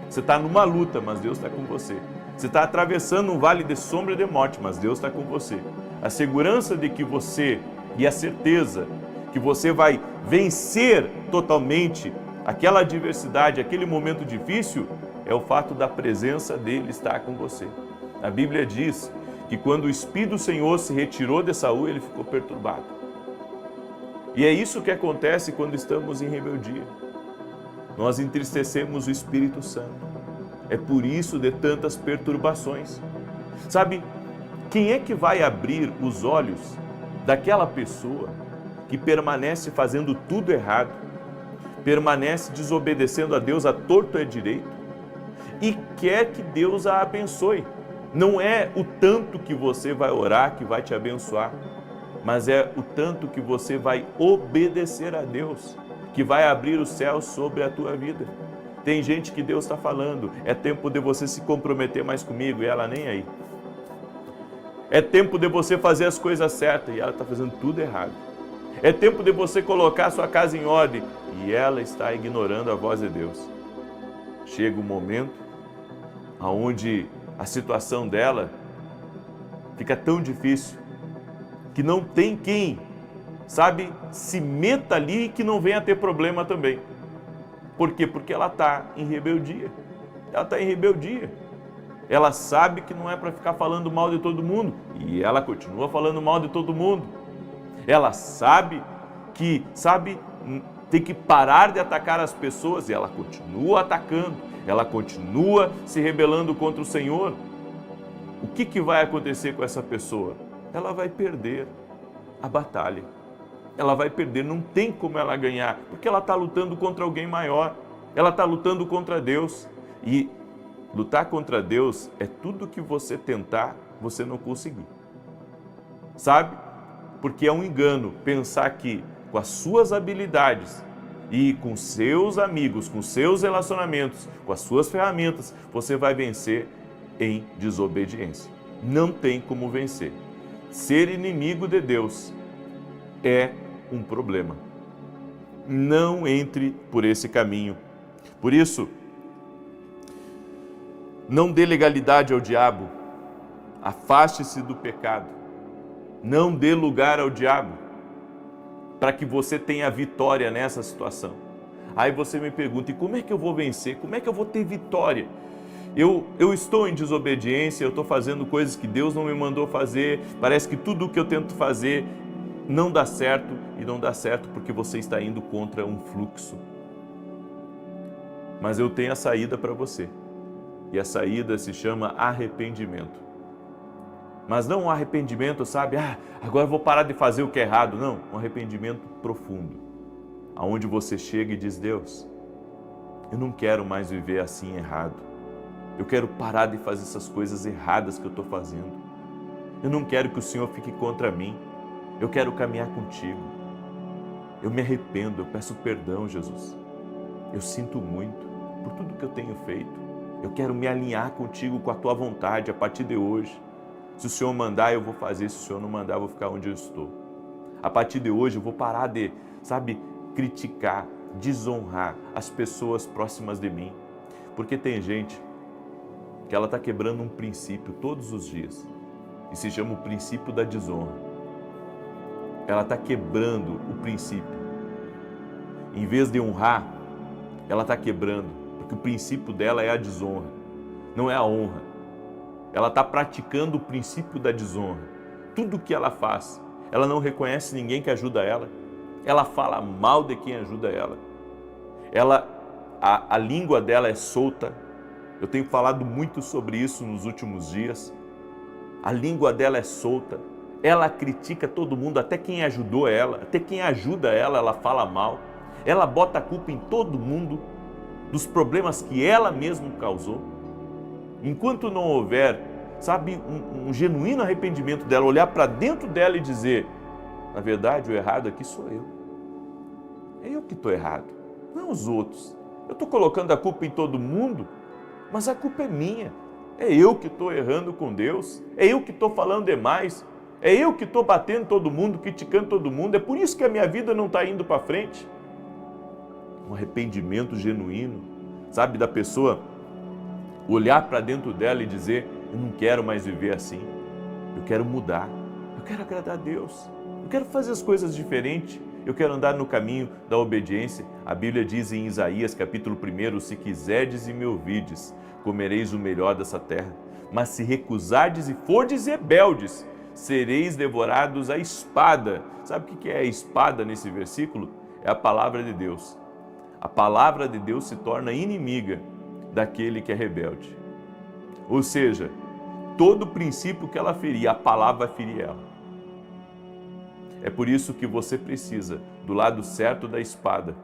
Você está numa luta, mas Deus está com você. Você está atravessando um vale de sombra de morte, mas Deus está com você. A segurança de que você, e a certeza que você vai vencer totalmente aquela adversidade, aquele momento difícil, é o fato da presença dele estar com você. A Bíblia diz que quando o Espírito do Senhor se retirou de Saul, ele ficou perturbado. E é isso que acontece quando estamos em rebeldia. Nós entristecemos o Espírito Santo. É por isso de tantas perturbações. Sabe, quem é que vai abrir os olhos daquela pessoa que permanece fazendo tudo errado, permanece desobedecendo a Deus a torto e a direito e quer que Deus a abençoe? Não é o tanto que você vai orar que vai te abençoar, mas é o tanto que você vai obedecer a Deus, que vai abrir os céus sobre a tua vida. Tem gente que Deus está falando, é tempo de você se comprometer mais comigo, e ela nem aí. É tempo de você fazer as coisas certas, e ela está fazendo tudo errado. É tempo de você colocar a sua casa em ordem, e ela está ignorando a voz de Deus. Chega um momento onde a situação dela fica tão difícil, que não tem quem, sabe, se meta ali e que não venha ter problema também. Por quê? Porque ela está em rebeldia. Ela está em rebeldia. Ela sabe que não é para ficar falando mal de todo mundo, e ela continua falando mal de todo mundo. Ela sabe que, tem que parar de atacar as pessoas, e ela continua atacando. Ela continua se rebelando contra o Senhor. O que vai acontecer com essa pessoa? Ela vai perder a batalha. Ela vai perder, não tem como ela ganhar, porque ela está lutando contra alguém maior. Ela está lutando contra Deus. E lutar contra Deus é tudo que você tentar, você não conseguir. Sabe? Porque é um engano pensar que com as suas habilidades e com seus amigos, com seus relacionamentos, com as suas ferramentas, você vai vencer em desobediência. Não tem como vencer. Ser inimigo de Deus é um problema. Não entre por esse caminho. Por isso, não dê legalidade ao diabo. Afaste-se do pecado. Não dê lugar ao diabo, para que você tenha vitória nessa situação. Aí você me pergunta, e como é que eu vou vencer? Como é que eu vou ter vitória? Eu estou em desobediência, eu estou fazendo coisas que Deus não me mandou fazer, parece que tudo o que eu tento fazer não dá certo, e não dá certo porque você está indo contra um fluxo. Mas eu tenho a saída para você, e a saída se chama arrependimento. Mas não um arrependimento, sabe, agora eu vou parar de fazer o que é errado, não, um arrependimento profundo, aonde você chega e diz, Deus, eu não quero mais viver assim errado, eu quero parar de fazer essas coisas erradas que eu estou fazendo, eu não quero que o Senhor fique contra mim, eu quero caminhar contigo, eu me arrependo, eu peço perdão, Jesus, eu sinto muito por tudo que eu tenho feito, eu quero me alinhar contigo, com a tua vontade a partir de hoje. Se o Senhor mandar, eu vou fazer. Se o Senhor não mandar, eu vou ficar onde eu estou. A partir de hoje, eu vou parar de, criticar, desonrar as pessoas próximas de mim. Porque tem gente que ela está quebrando um princípio todos os dias. E se chama o princípio da desonra. Ela está quebrando o princípio. Em vez de honrar, ela está quebrando. Porque o princípio dela é a desonra, não é a honra. Ela está praticando o princípio da desonra. Tudo que ela faz, ela não reconhece ninguém que ajuda ela. Ela fala mal de quem ajuda ela. A língua dela é solta. Eu tenho falado muito sobre isso nos últimos dias. A língua dela é solta. Ela critica todo mundo, até quem ajudou ela, até quem ajuda ela, ela fala mal. Ela bota a culpa em todo mundo dos problemas que ela mesma causou. Enquanto não houver, um genuíno arrependimento dela, olhar para dentro dela e dizer, na verdade, o errado aqui sou eu. É eu que estou errado, não os outros. Eu estou colocando a culpa em todo mundo, mas a culpa é minha. É eu que estou errando com Deus, é eu que estou falando demais, é eu que estou batendo todo mundo, criticando todo mundo, é por isso que a minha vida não está indo para frente. Um arrependimento genuíno, da pessoa olhar para dentro dela e dizer, eu não quero mais viver assim, eu quero mudar, eu quero agradar a Deus, eu quero fazer as coisas diferentes, eu quero andar no caminho da obediência. A Bíblia diz em Isaías capítulo 1, se quiserdes e me ouvides, comereis o melhor dessa terra, mas se recusardes e fordes rebeldes, sereis devorados à espada. Sabe o que é a espada nesse versículo? É a palavra de Deus. A palavra de Deus se torna inimiga daquele que é rebelde. Ou seja, todo princípio que ela ferir, a palavra vai ferir ela. É por isso que você precisa do lado certo da espada.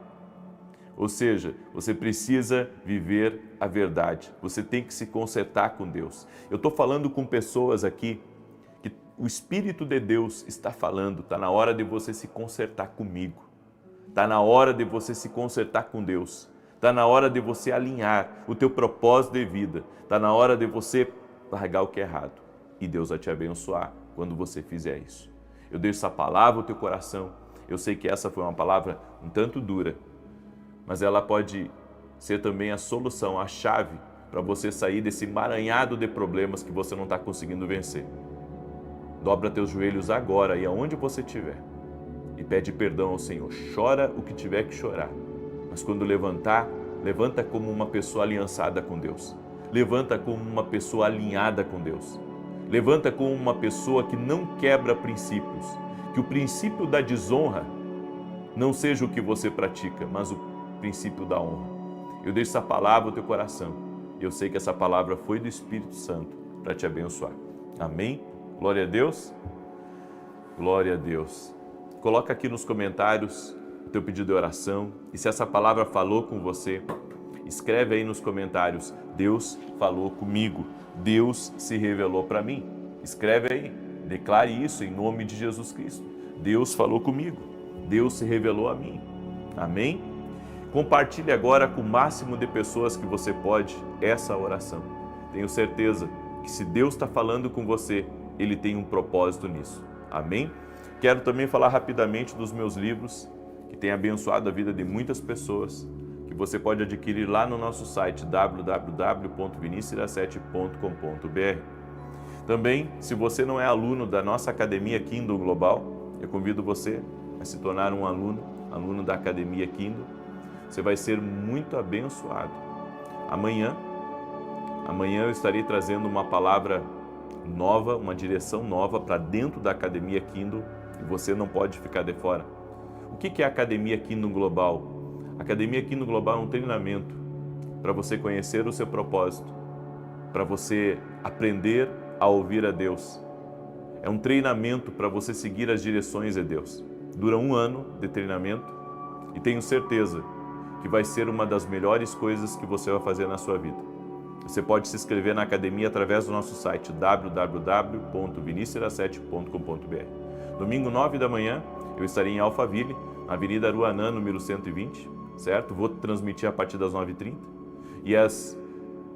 Ou seja, você precisa viver a verdade. Você tem que se consertar com Deus. Eu estou falando com pessoas aqui que O Espírito de Deus está falando, está na hora de você se consertar comigo. Está na hora de você se consertar com Deus. Está na hora de você alinhar o teu propósito de vida. Está na hora de você largar o que é errado. E Deus vai te abençoar quando você fizer isso. Eu deixo essa palavra no teu coração. Eu sei que essa foi uma palavra um tanto dura, mas ela pode ser também a solução, a chave para você sair desse emaranhado de problemas que você não está conseguindo vencer. Dobra teus joelhos agora e aonde você estiver e pede perdão ao Senhor. Chora o que tiver que chorar, mas quando levantar, levanta como uma pessoa aliançada com Deus. Levanta como uma pessoa alinhada com Deus. Levanta como uma pessoa que não quebra princípios. Que o princípio da desonra não seja o que você pratica, mas o princípio da honra. Eu deixo essa palavra no teu coração. Eu sei que essa palavra foi do Espírito Santo para te abençoar. Amém? Glória a Deus. Glória a Deus. Coloca aqui nos comentários o teu pedido de oração. E se essa palavra falou com você, escreve aí nos comentários: Deus falou comigo. Deus se revelou para mim. Escreve aí. Declare isso em nome de Jesus Cristo. Deus falou comigo. Deus se revelou a mim. Amém? Compartilhe agora com o máximo de pessoas que você pode essa oração. Tenho certeza que se Deus está falando com você, Ele tem um propósito nisso. Amém? Quero também falar rapidamente dos meus livros, que têm abençoado a vida de muitas pessoas, que você pode adquirir lá no nosso site www.vinicius17.com.br. Também, se você não é aluno da nossa Academia Kindle Global, eu convido você a se tornar um aluno da Academia Kindle. Você vai ser muito abençoado. Amanhã eu estarei trazendo uma palavra nova, uma direção nova para dentro da Academia Kindle e você não pode ficar de fora. O que é a Academia Kindle Global? A Academia Kindle Global é um treinamento para você conhecer o seu propósito, para você aprender a ouvir a Deus. É um treinamento para você seguir as direções de Deus. Dura 1 ano de treinamento e tenho certeza que vai ser uma das melhores coisas que você vai fazer na sua vida. Você pode se inscrever na academia através do nosso site www.vinicius17.com.br. Domingo 9 da manhã eu estarei em Alphaville, na Avenida Aruanã, número 120, certo? Vou transmitir a partir das 9h30 e às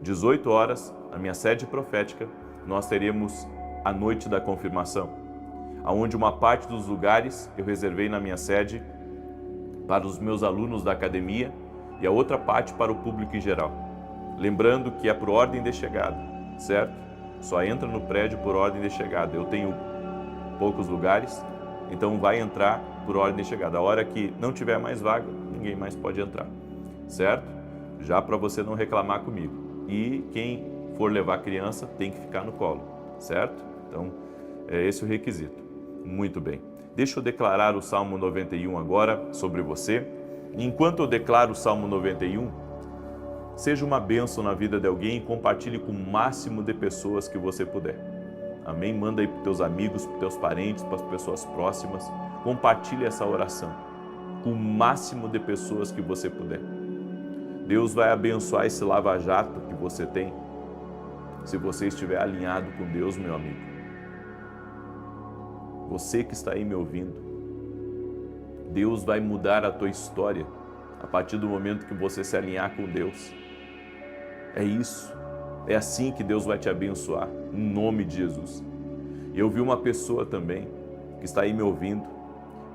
18 horas, na minha sede profética, nós teremos a noite da confirmação, onde uma parte dos lugares eu reservei na minha sede para os meus alunos da academia e a outra parte para o público em geral. Lembrando que é por ordem de chegada, certo? Só entra no prédio por ordem de chegada. Eu tenho poucos lugares, então vai entrar por ordem de chegada. A hora que não tiver mais vaga, ninguém mais pode entrar, certo? Já para você não reclamar comigo. E quem for levar criança tem que ficar no colo, certo? Então, é esse o requisito. Muito bem. Deixa eu declarar o Salmo 91 agora sobre você. Enquanto eu declaro o Salmo 91, seja uma bênção na vida de alguém e compartilhe com o máximo de pessoas que você puder. Amém? Manda aí para os teus amigos, para os teus parentes, para as pessoas próximas. Compartilhe essa oração com o máximo de pessoas que você puder. Deus vai abençoar esse lava-jato que você tem, se você estiver alinhado com Deus, meu amigo. Você que está aí me ouvindo, Deus vai mudar a tua história a partir do momento que você se alinhar com Deus. É isso, é assim que Deus vai te abençoar, em nome de Jesus. Eu vi uma pessoa também que está aí me ouvindo,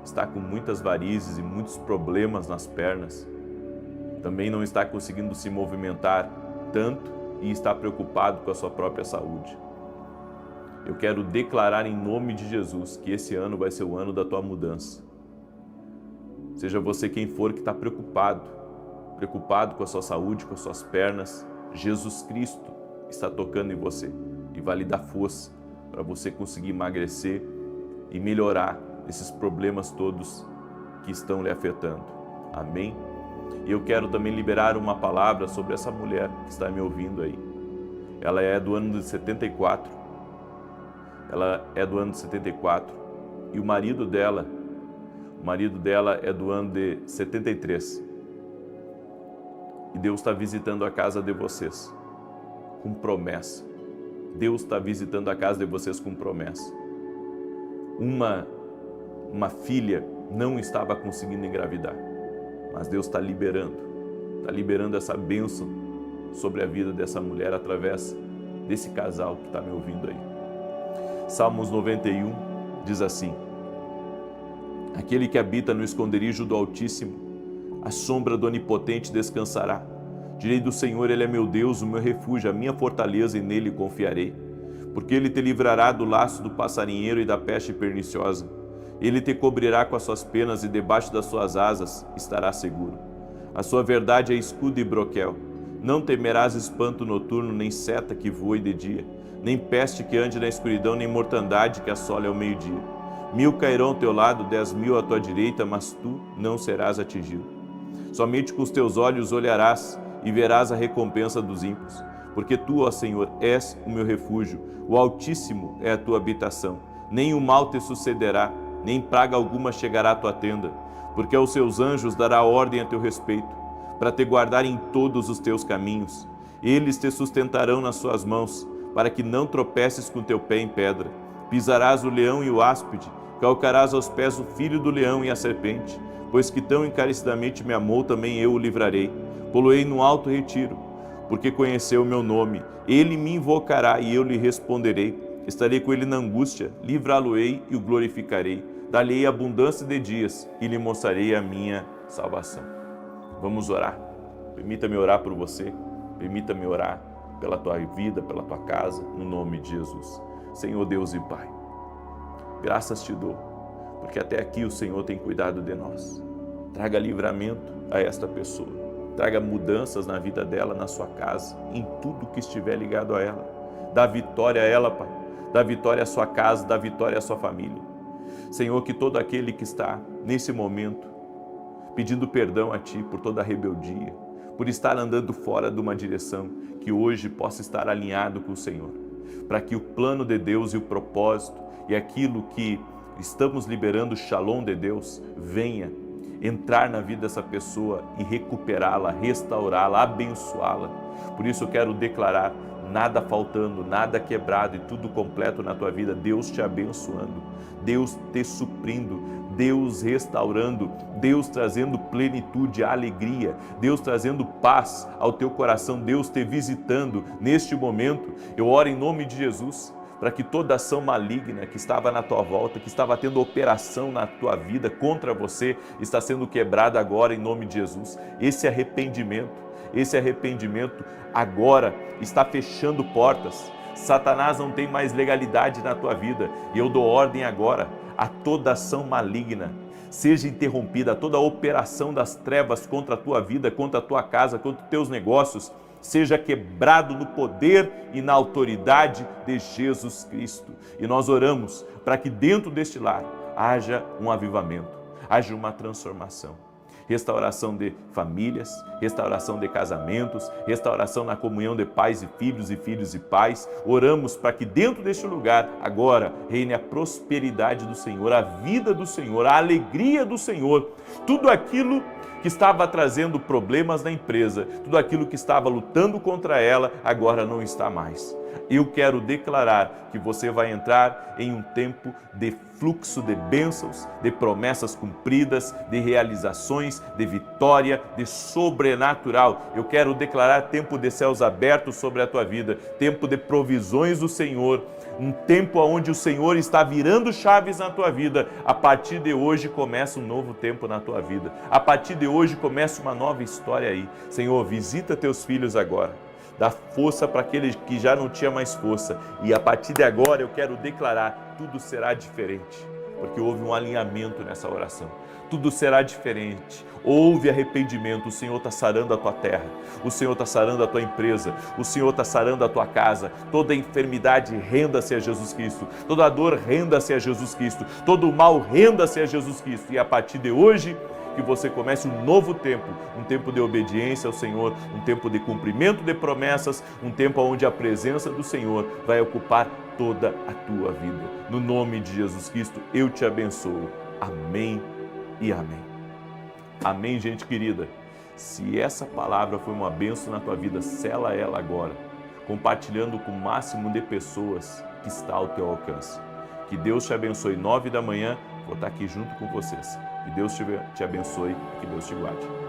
está com muitas varizes e muitos problemas nas pernas, também não está conseguindo se movimentar tanto e está preocupado com a sua própria saúde. Eu quero declarar em nome de Jesus que esse ano vai ser o ano da tua mudança. Seja você quem for que está preocupado com a sua saúde, com as suas pernas, Jesus Cristo está tocando em você e vai lhe dar força para você conseguir emagrecer e melhorar esses problemas todos que estão lhe afetando. Amém? E eu quero também liberar uma palavra sobre essa mulher que está me ouvindo aí. Ela é do ano de 74. Ela é do ano de 74 e o marido dela é do ano de 73. E Deus está visitando a casa de vocês com promessa. Deus está visitando a casa de vocês com promessa. uma filha não estava conseguindo engravidar. Mas Deus está liberando essa bênção sobre a vida dessa mulher através desse casal que está me ouvindo aí. Salmos 91 diz assim: aquele que habita no esconderijo do Altíssimo, a sombra do Onipotente descansará. Direi do Senhor, Ele é meu Deus, o meu refúgio, a minha fortaleza, e nele confiarei. Porque Ele te livrará do laço do passarinheiro e da peste perniciosa. Ele te cobrirá com as suas penas e debaixo das suas asas estarás seguro. A sua verdade é escudo e broquel. Não temerás espanto noturno, nem seta que voe de dia, nem peste que ande na escuridão, nem mortandade que assole ao meio-dia. 1000 cairão ao teu lado, 10.000 à tua direita, mas tu não serás atingido. Somente com os teus olhos olharás e verás a recompensa dos ímpios. Porque tu, ó Senhor, és o meu refúgio, o Altíssimo é a tua habitação. Nem o mal te sucederá, nem praga alguma chegará à tua tenda, porque aos seus anjos dará ordem a teu respeito, para te guardar em todos os teus caminhos. Eles te sustentarão nas suas mãos, para que não tropeces com teu pé em pedra. Pisarás o leão e o áspide, calcarás aos pés o filho do leão e a serpente, pois que tão encarecidamente me amou, também eu o livrarei. Poloei no alto retiro, porque conheceu o meu nome. Ele me invocará e eu lhe responderei. Estarei com ele na angústia, livrá-lo-ei e o glorificarei. Dar-lhe-ei abundância de dias e lhe mostrarei a minha salvação. Vamos orar. Permita-me orar por você, permita-me orar pela tua vida, pela tua casa, no nome de Jesus. Senhor Deus e Pai, graças te dou, porque até aqui o Senhor tem cuidado de nós. Traga livramento a esta pessoa, traga mudanças na vida dela, na sua casa, em tudo que estiver ligado a ela. Dá vitória a ela, Pai, dá vitória à sua casa, dá vitória à sua família. Senhor, que todo aquele que está nesse momento pedindo perdão a Ti por toda a rebeldia, por estar andando fora de uma direção, que hoje possa estar alinhado com o Senhor, para que o plano de Deus e o propósito e aquilo que estamos liberando, o Shalom de Deus, venha entrar na vida dessa pessoa e recuperá-la, restaurá-la, abençoá-la. Por isso eu quero declarar: nada faltando, nada quebrado e tudo completo na tua vida. Deus te abençoando, Deus te suprindo, Deus restaurando, Deus trazendo plenitude, alegria, Deus trazendo paz ao teu coração, Deus te visitando neste momento. Eu oro em nome de Jesus, para que toda ação maligna que estava na tua volta, que estava tendo operação na tua vida contra você, está sendo quebrada agora em nome de Jesus. Esse arrependimento agora está fechando portas. Satanás não tem mais legalidade na tua vida, e eu dou ordem agora a toda ação maligna seja interrompida, toda operação das trevas contra a tua vida, contra a tua casa, contra os teus negócios, seja quebrado no poder e na autoridade de Jesus Cristo. E nós oramos para que dentro deste lar haja um avivamento, haja uma transformação. Restauração de famílias, restauração de casamentos, restauração na comunhão de pais e filhos e pais. Oramos para que dentro deste lugar agora reine a prosperidade do Senhor, a vida do Senhor, a alegria do Senhor. Tudo aquilo que estava trazendo problemas na empresa, tudo aquilo que estava lutando contra ela, agora não está mais. Eu quero declarar que você vai entrar em um tempo de fluxo de bênçãos, de promessas cumpridas, de realizações, de vitória, de sobrenatural. Eu quero declarar tempo de céus abertos sobre a tua vida, tempo de provisões do Senhor, um tempo onde o Senhor está virando chaves na tua vida. A partir de hoje começa um novo tempo na tua vida. A partir de hoje começa uma nova história aí. Senhor, visita teus filhos agora. Dá força para aquele que já não tinha mais força. E a partir de agora eu quero declarar: tudo será diferente. Porque houve um alinhamento nessa oração. Tudo será diferente. Houve arrependimento. O Senhor está sarando a tua terra. O Senhor está sarando a tua empresa. O Senhor está sarando a tua casa. Toda enfermidade renda-se a Jesus Cristo. Toda dor renda-se a Jesus Cristo. Todo mal renda-se a Jesus Cristo. E a partir de hoje, que você comece um novo tempo, um tempo de obediência ao Senhor, um tempo de cumprimento de promessas, um tempo onde a presença do Senhor vai ocupar toda a tua vida. No nome de Jesus Cristo, eu te abençoo. Amém e amém. Amém, gente querida. Se essa palavra foi uma bênção na tua vida, sela ela agora, compartilhando com o máximo de pessoas que está ao teu alcance. Que Que Deus te abençoe. 9 da manhã, vou estar aqui junto com vocês. Que Deus te abençoe, que Deus te guarde.